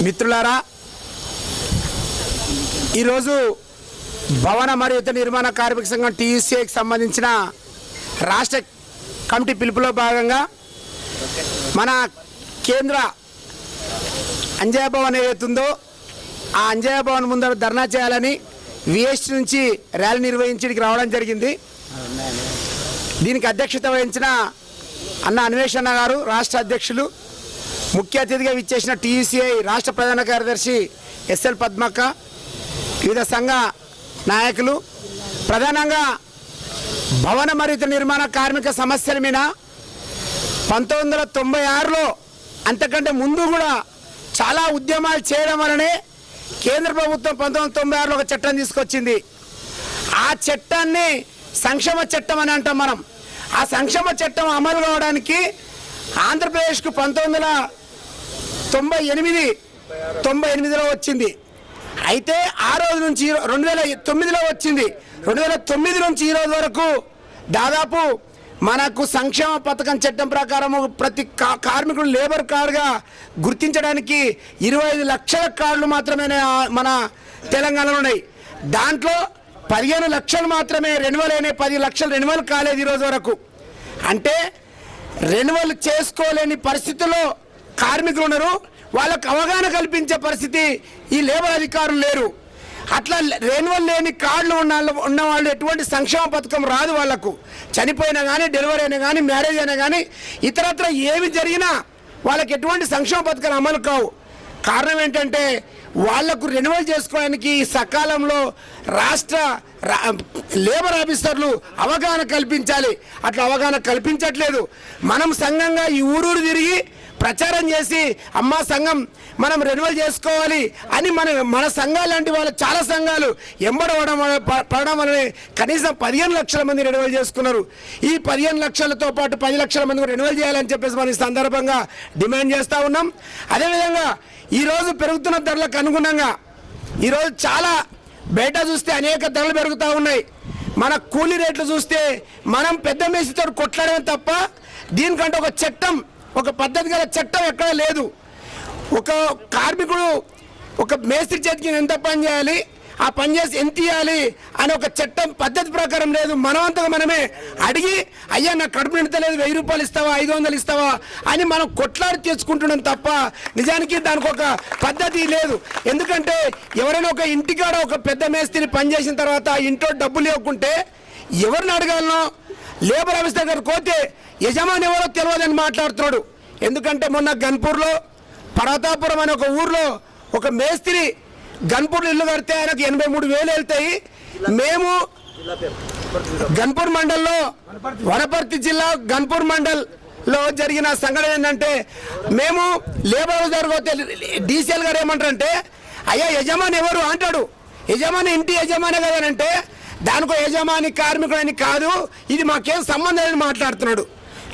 మిత్రులారా, ఈరోజు భవన మరియు ఇతర నిర్మాణ కార్మిక సంఘం టీయూసీఐకి సంబంధించిన రాష్ట్ర కమిటీ పిలుపులో భాగంగా మన కేంద్ర అంజయ్య భవన్ ఏదైతుందో ఆ అంజయ్య భవన్ ముందర ధర్నా చేయాలని విఎస్టీ నుంచి ర్యాలీ నిర్వహించడానికి రావడం జరిగింది. దీనికి అధ్యక్షత వహించిన అన్న అన్వేషణ గారు రాష్ట్ర అధ్యక్షులు, ముఖ్య అతిథిగా విచ్చేసిన టీయూసీఐ రాష్ట్ర ప్రధాన కార్యదర్శి ఎస్ఎల్ పద్మక్క, వివిధ సంఘ నాయకులు, ప్రధానంగా భవన మరియు ఇతర నిర్మాణ కార్మిక సమస్యల మీద 1996లో అంతకంటే ముందు కూడా చాలా ఉద్యమాలు చేయడం వలనే కేంద్ర ప్రభుత్వం 1996లో ఒక చట్టం తీసుకొచ్చింది. ఆ చట్టాన్ని సంక్షేమ చట్టం అని అంటాం మనం. ఆ సంక్షేమ చట్టం అమలు కావడానికి ఆంధ్రప్రదేశ్కు 1998లో వచ్చింది. అయితే ఆ రోజు నుంచి 2009లో వచ్చింది. 2009 నుంచి ఈ రోజు వరకు దాదాపు మనకు సంక్షేమ పథకం చట్టం ప్రకారం ప్రతి కార్మికుడు లేబర్ కార్డుగా గుర్తించడానికి 25 లక్షల కార్డులు మాత్రమే మన తెలంగాణలో ఉన్నాయి. దాంట్లో 15 లక్షలు మాత్రమే రెన్యువల్ అయినాయి. 10 లక్షలు రెన్యువల్ కాలేదు ఈరోజు వరకు. అంటే రెన్యువల్ చేసుకోలేని పరిస్థితుల్లో కార్మికులు ఉన్నారు. వాళ్ళకు అవగాహన కల్పించే పరిస్థితి ఈ లేబర్ అధికారులు లేరు. అట్లా రెన్యువల్ లేని కార్డులు ఉన్న వాళ్ళు ఎటువంటి సంక్షేమ పథకం రాదు. వాళ్ళకు చనిపోయినా కానీ, డెలివరీ అయినా కానీ, మ్యారేజ్ అయినా కానీ, ఇతరత్ర ఏమి జరిగినా వాళ్ళకి ఎటువంటి సంక్షేమ పథకాలు అమలు కావు. కారణం ఏంటంటే వాళ్లకు రెన్యువల్ చేసుకోవడానికి సకాలంలో రాష్ట్ర లేబర్ ఆఫీసర్లు అవగాహన కల్పించాలి. అట్లా అవగాహన కల్పించట్లేదు. మనం సంఘంగా ఈ ఊరూరు తిరిగి ప్రచారం చేసి అమ్మా సంఘం మనం రెన్యువల్ చేసుకోవాలి అని మన సంఘాలు లాంటి వాళ్ళు చాలా సంఘాలు పడడం వల్లనే కనీసం 15 లక్షల మంది రెన్యువల్ చేసుకున్నారు. ఈ 15 లక్షలతో పాటు 10 లక్షల మంది రెన్యువల్ చేయాలని చెప్పేసి మనం ఈ సందర్భంగా డిమాండ్ చేస్తూ ఉన్నాం. అదేవిధంగా ఈరోజు పెరుగుతున్న ధరలకు అనుగుణంగా ఈరోజు చాలా బయట చూస్తే అనేక ధరలు పెరుగుతూ ఉన్నాయి. మన కూలీ రేట్లు చూస్తే మనం పెద్ద మేస్త్రితో కొట్లాడమే తప్ప దీనికంటే ఒక చట్టం, ఒక పద్ధతి గల చట్టం ఎక్కడ లేదు. ఒక కార్మికుడు ఒక మేస్త్రి చేతికి ఎంత పని చేయాలి, ఆ పని చేసి ఎంత ఇవ్వాలి అని ఒక చట్టం పద్ధతి ప్రకారం లేదు. మనమంతగా మనమే అడిగి అయ్యా నాకు కడుపు నిండతలేదు, 1000 రూపాయలు ఇస్తావా, 500 ఇస్తావా అని మనం కొట్లాడి తెచ్చుకుంటున్నాం తప్ప నిజానికి దానికి ఒక పద్ధతి లేదు. ఎందుకంటే ఎవరైనా ఒక ఇంటికాడ ఒక పెద్ద మేస్త్రి పనిచేసిన తర్వాత ఇంట్లో డబ్బులు ఇవ్వకుంటే ఎవరిని అడగాలనో లేబర్ ఆఫీస్ దగ్గరకు పోతే యజమాని ఎవరో తెలియదని మాట్లాడుతున్నాడు. ఎందుకంటే మొన్న గన్పూర్లో పర్వతాపురం అనే ఒక ఊర్లో ఒక మేస్త్రి గన్పూర్లో ఇల్లు కడితే ఆయనకు 83,000 వెళ్తాయి. మేము గన్పూర్ మండల్లో, వనపర్తి జిల్లా గన్పూర్ మండల్లో జరిగిన సంఘటన ఏంటంటే మేము లేబర్ జరిగితే డీసీఎల్ గారు ఏమంటారంటే అయ్యా యజమాని ఎవరు అంటాడు. యజమాని ఇంటి యజమాని కదనంటే దానికో యజమాని కార్మికుడని కాదు, ఇది మాకేం సంబంధం లేదని మాట్లాడుతున్నాడు.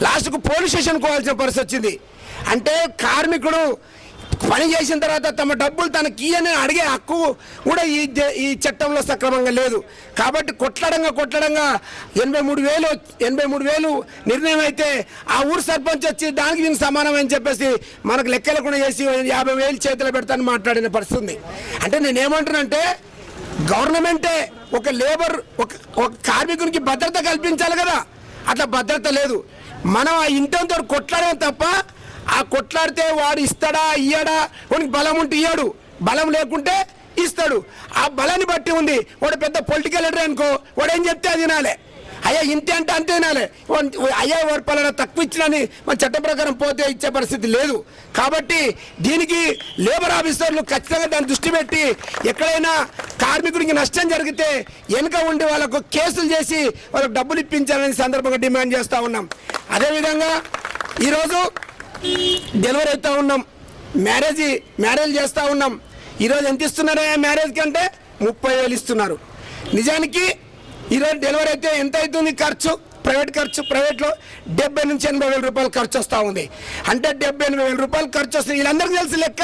లాస్ట్కు పోలీస్ స్టేషన్కి పోవాల్సిన పరిస్థితి వచ్చింది. అంటే కార్మికుడు పని చేసిన తర్వాత తమ డబ్బులు తనకి ఇయ్యని అడిగే హక్కు కూడా ఈ చట్టంలో సక్రమంగా లేదు. కాబట్టి కొట్టడంగా 83,000 నిర్ణయం అయితే ఆ ఊరు సర్పంచ్ వచ్చి దానికి దీనికి సమానం అని చెప్పేసి మనకు లెక్కలేకుండా చేసి 50,000 చేతిలో పెడతానని మాట్లాడిన పరిస్థితి ఉంది. అంటే నేనేమంటున్నానంటే గవర్నమెంటే ఒక లేబర్ ఒక కార్మికునికి భద్రత కల్పించాలి కదా, అట్లా భద్రత లేదు. మనం ఆ ఇంటితో కొట్లాడడం తప్ప ఆ కొట్లాడితే వాడు ఇస్తాడా ఇయ్యడా, వాడికి బలం ఉంటే ఇయ్యాడు, బలం లేకుంటే ఇస్తాడు. ఆ బలాన్ని బట్టి ఉంది. వాడు పెద్ద పొలిటికల్ లీడర్ అనుకో, వాడు ఏం చెప్తే అది వినాలి. అయ్యా ఇంతే అంటే అంతే వినాలి. అయ్యా వాడు పలానా తక్కువ ఇచ్చినని మన చట్ట ప్రకారం పోతే ఇచ్చే పరిస్థితి లేదు. కాబట్టి దీనికి లేబర్ ఆఫీసర్లు ఖచ్చితంగా దాన్ని దృష్టి పెట్టి ఎక్కడైనా కార్మికుడికి నష్టం జరిగితే వెనుక ఉండి వాళ్ళకు కేసులు చేసి వాళ్ళకు డబ్బులు ఇప్పించాలని సందర్భంగా డిమాండ్ చేస్తూ ఉన్నాం. అదేవిధంగా ఈరోజు డెలివరీ అవుతూ ఉన్నాం, మ్యారేజ్ చేస్తూ ఉన్నాం. ఈరోజు ఎంత ఇస్తున్నారా మ్యారేజ్కి అంటే 30,000 ఇస్తున్నారు. నిజానికి ఈరోజు డెలివరీ అయితే ఎంత అవుతుంది ఖర్చు, ప్రైవేట్లో 70,000 నుంచి 80,000 రూపాయలు ఖర్చు వస్తూ ఉంది. అంటే 70,000 రూపాయలు ఖర్చు వస్తుంది. వీళ్ళందరికీ తెలుసు లెక్క,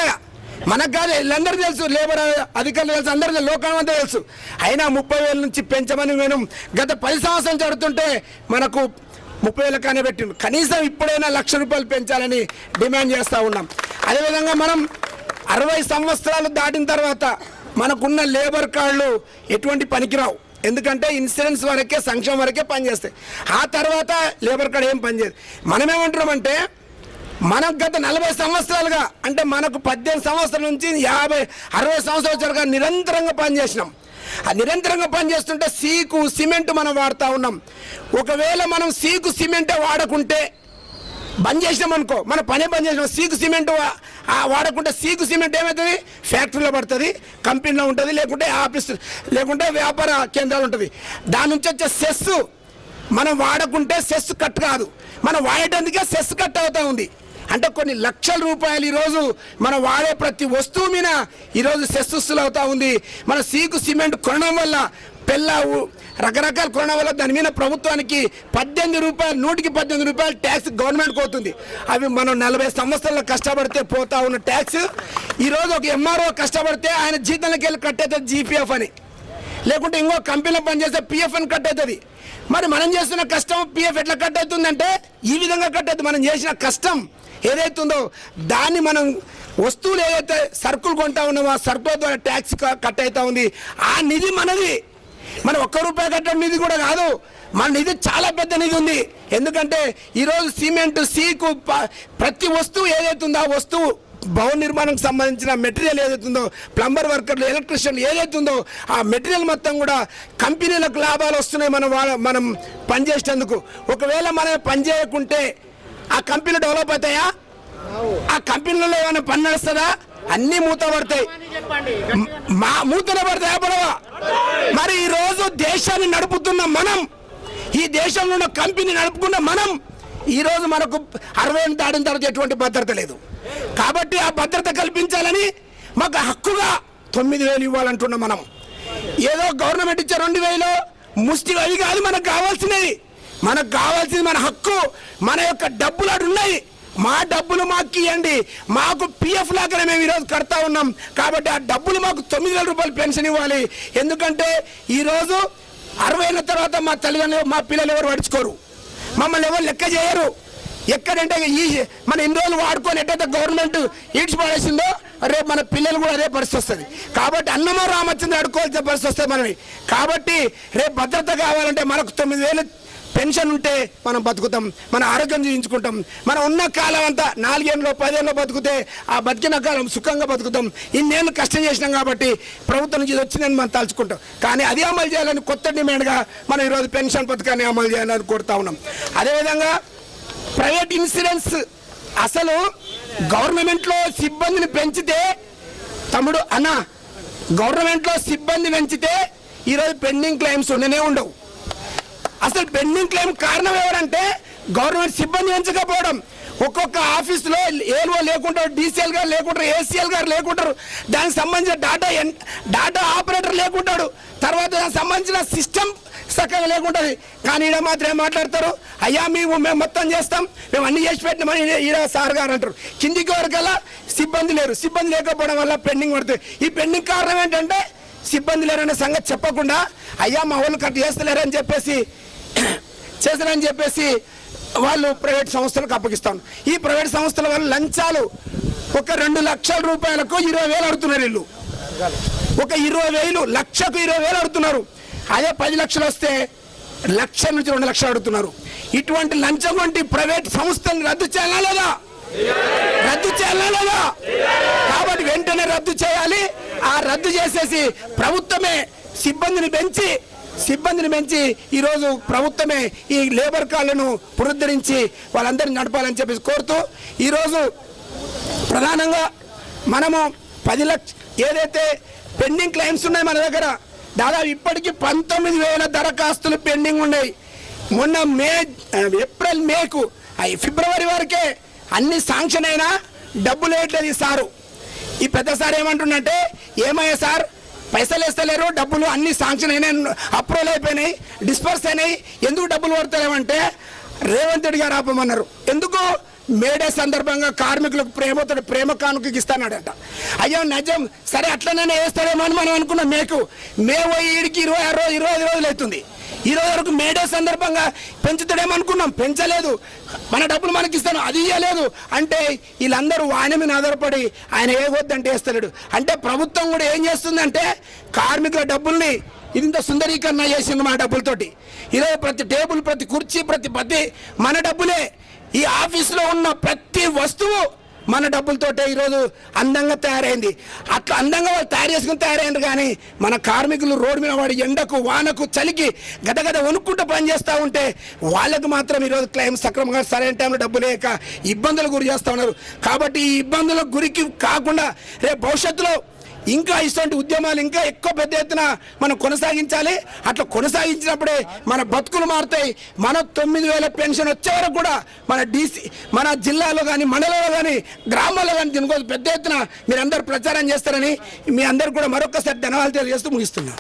మనకు కాదు వీళ్ళందరికీ తెలుసు, లేబర్ అధికారులు తెలుసు, అందరికీ లోకం అంతా తెలుసు. అయినా 30,000 నుంచి పెంచమని మేము గత 10 సంవత్సరాలు జరుగుతుంటే మనకు 30,000 కానీ పెట్టిండు. కనీసం ఇప్పుడైనా 1,00,000 రూపాయలు పెంచాలని డిమాండ్ చేస్తూ ఉన్నాం. అదేవిధంగా మనం 60 సంవత్సరాలు దాటిన తర్వాత మనకున్న లేబర్ కార్డులు ఎటువంటి పనికిరావు. ఎందుకంటే ఇన్సూరెన్స్ వరకే, సంక్షేమం వరకే పనిచేస్తాయి. ఆ తర్వాత లేబర్ కార్డు ఏం పనిచేయదు. మనమేమంటున్నామంటే మనకు గత 40 సంవత్సరాలుగా, అంటే మనకు 18 సంవత్సరాల నుంచి 50-60 సంవత్సరాలుగా నిరంతరంగా పనిచేసినాం. ఆ నిరంతరంగా పనిచేస్తుంటే సీకు సిమెంట్ మనం వాడుతూ ఉన్నాం. ఒకవేళ మనం సీకు సిమెంటే వాడకుంటే బంద్ చేసినాం అనుకో, మన పనే బంద్ చేసినాం. సీకు సిమెంట్ వాడకుంటే సీకు సిమెంట్ ఏమవుతుంది? ఫ్యాక్టరీలో పడుతుంది, కంపెనీలో ఉంటుంది, లేకుంటే ఆఫీస్, లేకుంటే వ్యాపార కేంద్రాలు ఉంటుంది. దాని నుంచి వచ్చే సెస్ మనం వాడకుంటే సెస్ కట్ కాదు, మనం వాడేటందుకే సెస్ కట్ అవుతూ ఉంది. అంటే కొన్ని లక్షల రూపాయలు ఈరోజు మనం వాడే ప్రతి వస్తువు మీద ఈరోజు సెస్ వసూలు అవుతూ ఉంది. మన సీకు సిమెంట్ కొనడం వల్ల, రకరకాల కొనడం వల్ల దాని మీద ప్రభుత్వానికి 18 రూపాయలు, 118 రూపాయలు ట్యాక్స్ గవర్నమెంట్కి అవుతుంది. అవి మనం 40 సంవత్సరాలు కష్టపడితే పోతా ఉన్న ట్యాక్స్ ఈరోజు ఒక ఎంఆర్ఓ కష్టపడితే ఆయన జీతంలోకి వెళ్ళి కట్ అవుతుంది జీపీఎఫ్ అని, లేకుంటే ఇంకో కంపెనీలో పనిచేస్తే పిఎఫ్ అని కట్ అవుతుంది. మరి మనం చేస్తున్న కష్టం పిఎఫ్ ఎట్లా కట్ అవుతుందంటే ఈ విధంగా కట్ అవుతుంది. మనం చేసిన కష్టం ఏదైతుందో దాన్ని మనం వస్తువులు ఏదైతే సరుకులు కొంటా ఉన్నామో ఆ సరుకుల ద్వారా ట్యాక్స్ కట్ అవుతూ ఉంది. ఆ నిధి మనది. మనం ₹1 కట్టడం నిధి కూడా కాదు, మన నిధి చాలా పెద్ద నిధి ఉంది. ఎందుకంటే ఈరోజు సిమెంట్, సీకు, ప్రతి వస్తువు ఏదైతుందో ఆ వస్తువు, భవన నిర్మాణంకి సంబంధించిన మెటీరియల్ ఏదైతుందో, ప్లంబర్ వర్కర్లు, ఎలక్ట్రీషియన్ ఏదైతుందో ఆ మెటీరియల్ మొత్తం కూడా కంపెనీలకు లాభాలు వస్తున్నాయి మనం పనిచేసేందుకు. ఒకవేళ మనం పనిచేయకుంటే ఆ కంపెనీలు డెవలప్ అవుతాయా? ఆ కంపెనీలలో ఏమైనా పని నడుస్తుందా? అన్నీ మూతపడతాయి. మూతనే పడతాయా పడవా? మరి ఈరోజు దేశాన్ని నడుపుతున్న మనం, ఈ దేశంలో ఉన్న కంపెనీ నడుపుకున్న మనం, ఈరోజు మనకు 60 దాటిన తర్వాత ఎటువంటి భద్రత లేదు. కాబట్టి ఆ భద్రత కల్పించాలని మాకు హక్కుగా 9,000 ఇవ్వాలంటున్నాం. మనం ఏదో గవర్నమెంట్ ఇచ్చే 2,000 ముష్టి అవి కాదు మనకు కావాల్సినది. మనకు కావాల్సింది మన హక్కు, మన యొక్క డబ్బులు అటు ఉన్నాయి. మా డబ్బులు మాకు ఇవ్వండి. మాకు పిఎఫ్ లాగానే మేము ఈరోజు కడతా ఉన్నాం. కాబట్టి ఆ డబ్బులు మాకు 9,000 రూపాయలు పెన్షన్ ఇవ్వాలి. ఎందుకంటే ఈరోజు 60 అయిన తర్వాత మా తల్లిదండ్రులు, మా పిల్లలు ఎవరు పడుచుకోరు, మమ్మల్ని ఎవరు లెక్క చేయరు. ఎక్కడంటే మన ఇన్ని రోజులు వాడుకొని ఎట్టయితే గవర్నమెంట్ ఈడ్చిపడేసిందో రేపు మన పిల్లలు కూడా అదే పరిస్థితి వస్తుంది. కాబట్టి అన్నమో రామచంద్ర అడుకోవాల్సిన పరిస్థితి వస్తుంది మనవి. కాబట్టి రేపు భద్రత కావాలంటే మనకు 9,000 పెన్షన్ ఉంటే మనం బతుకుతాం, మన ఆరోగ్యం జీవించుకుంటాం. మనం ఉన్న కాలం అంతా 4 ఏళ్ళు 10 ఏళ్ళు బతుకుతే ఆ బతికిన కాలం సుఖంగా బతుకుతాం. ఇన్నేళ్ళు కష్టం చేసినాం కాబట్టి ప్రభుత్వం నుంచి వచ్చిందని మనం తలుచుకుంటాం. కానీ అది అమలు చేయాలని కొత్త డిమాండ్గా మనం ఈరోజు పెన్షన్ పథకాన్ని అమలు చేయాలని కోరుతా ఉన్నాం. అదేవిధంగా ప్రైవేట్ ఇన్సూరెన్స్, అసలు గవర్నమెంట్లో సిబ్బందిని పెంచితే, తమ్ముడు అన్న, గవర్నమెంట్లో సిబ్బంది పెంచితే ఈరోజు పెండింగ్ క్లెయిమ్స్ ఉండనే ఉండవు. అసలు పెండింగ్ క్లెయిమ్ కారణం ఎవరంటే గవర్నమెంట్ సిబ్బంది పెంచకపోవడం. ఒక్కొక్క ఆఫీసులో ఏఎల్ఓ లేకుంటారు, డీసీఎల్ గారు లేకుంటారు, ఏసీఎల్ గారు లేకుంటారు, దానికి సంబంధించిన డాటా ఆపరేటర్ లేకుంటాడు, తర్వాత దానికి సంబంధించిన సిస్టమ్ చక్కగా లేకుంటుంది. కానీ ఈడ మాత్రం ఏం మాట్లాడతారు? అయ్యా మేము మొత్తం చేస్తాం, మేము అన్ని చేసి పెట్టినామని ఈడ సార్ గారు అంటారు. కిందికి వరకల్లా సిబ్బంది లేరు. సిబ్బంది లేకపోవడం వల్ల పెండింగ్ పడుతుంది. ఈ పెండింగ్ కారణం ఏంటంటే సిబ్బంది లేరనే సంగతి చెప్పకుండా, అయ్యా మా వాళ్ళు కట్ చేస్తలేరని చెప్పేసి వాళ్ళు ప్రైవేట్ సంస్థలకు అప్పగిస్తాను. ఈ ప్రైవేట్ సంస్థల వల్ల లంచాలు ఒక 2 లక్షల రూపాయలకు 20,000 అడుగుతున్నారు. వీళ్ళు ఒక 20,000 లక్షకు 20,000 అడుగుతున్నారు. అదే 10 లక్షలు వస్తే 1,00,000 నుంచి 2 లక్షలు అడుగుతున్నారు. ఇటువంటి లంచం వంటి ప్రైవేట్ సంస్థలను రద్దు చేయాలా లేదా? రద్దు చేయాలా లేదా? కాబట్టి వెంటనే రద్దు చేయాలి. ఆ రద్దు చేసేసి ప్రభుత్వమే సిబ్బందిని పెంచి ఈరోజు ప్రభుత్వమే ఈ లేబర్ కార్డులను పునరుద్ధరించి వాళ్ళందరినీ నడపాలని చెప్పేసి కోరుతూ, ఈరోజు ప్రధానంగా మనము 10 లక్షలు ఏదైతే పెండింగ్ క్లెయిమ్స్ ఉన్నాయి మన దగ్గర, దాదాపు ఇప్పటికీ 19,000 దరఖాస్తులు పెండింగ్ ఉన్నాయి. మొన్న ఏప్రిల్ మేకు ఫిబ్రవరి వరకే అన్ని శాంక్షన్ అయినా డబ్బులు వేయట్లేదు ఈ సారు. ఈ పెద్ద సార్ ఏమంటుండంటే, ఏమయ్యా సార్ పైసలు వేస్తలేరు, డబ్బులు అన్ని శాంక్షన్ అయినాయి, అప్రూవల్ అయిపోయినాయి, డిస్పర్స్ అయినాయి, ఎందుకు డబ్బులు పడతలేమంటే రేవంత్ రెడ్డి గారు ఆపమన్నారు. ఎందుకు? మేడే సందర్భంగా కార్మికులకు ప్రేమ కానుకకి ఇస్తానడట. అయ్యో నిజం, సరే అట్లనే వేస్తాడేమో అని మనం అనుకున్నాం. మే ఈడికి 26 రోజులు 25 రోజులు అవుతుంది. ఈరోజు వరకు మేడే సందర్భంగా పెంచుతాడేమనుకున్నాం, పెంచలేదు. మన డబ్బులు మనకి ఇస్తాను, అది ఇవ్వలేదు. అంటే వీళ్ళందరూ వాణి మీద ఆధారపడి ఆయన ఏ వద్దంటే వేస్తలేడు. అంటే ప్రభుత్వం కూడా ఏం చేస్తుందంటే కార్మికుల డబ్బుల్ని ఇంత సుందరీకరణ చేసింది మన డబ్బులతోటి. ఈరోజు ప్రతి టేబుల్, ప్రతి కుర్చీ, ప్రతి మన డబ్బులే. ఈ ఆఫీసులో ఉన్న ప్రతి వస్తువు మన డబ్బులతోటే ఈరోజు అందంగా తయారైంది. అట్లా అందంగా వాళ్ళు తయారు చేసుకుని తయారైంది. కానీ మన కార్మికులు రోడ్డు మీద వాడి ఎండకు, వానకు, చలికి గదగద వణుక్కుంటూ పనిచేస్తూ ఉంటే వాళ్ళకు మాత్రం ఈరోజు క్లెయిమ్ సక్రమంగా సరైన టైంలో డబ్బు లేక ఇబ్బందులు గురి చేస్తూ ఉన్నారు. కాబట్టి ఈ ఇబ్బందులకు గురికి కాకుండా రేపు భవిష్యత్తులో ఇంకా ఇటువంటి ఉద్యమాలు ఇంకా ఎక్కువ పెద్ద ఎత్తున మనం కొనసాగించాలి. అట్లా కొనసాగించినప్పుడే మన బతుకులు మారుతాయి. మన 9,000 పెన్షన్ వచ్చే వరకు కూడా మన జిల్లాలో కానీ, మండలంలో కానీ, గ్రామాల్లో కానీ దీనికోసం పెద్ద ఎత్తున మీరందరూ ప్రచారం చేస్తారని మీ అందరూ కూడా మరొకసారి ధన్యవాదాలు తెలియజేస్తూ ముగిస్తున్నాను.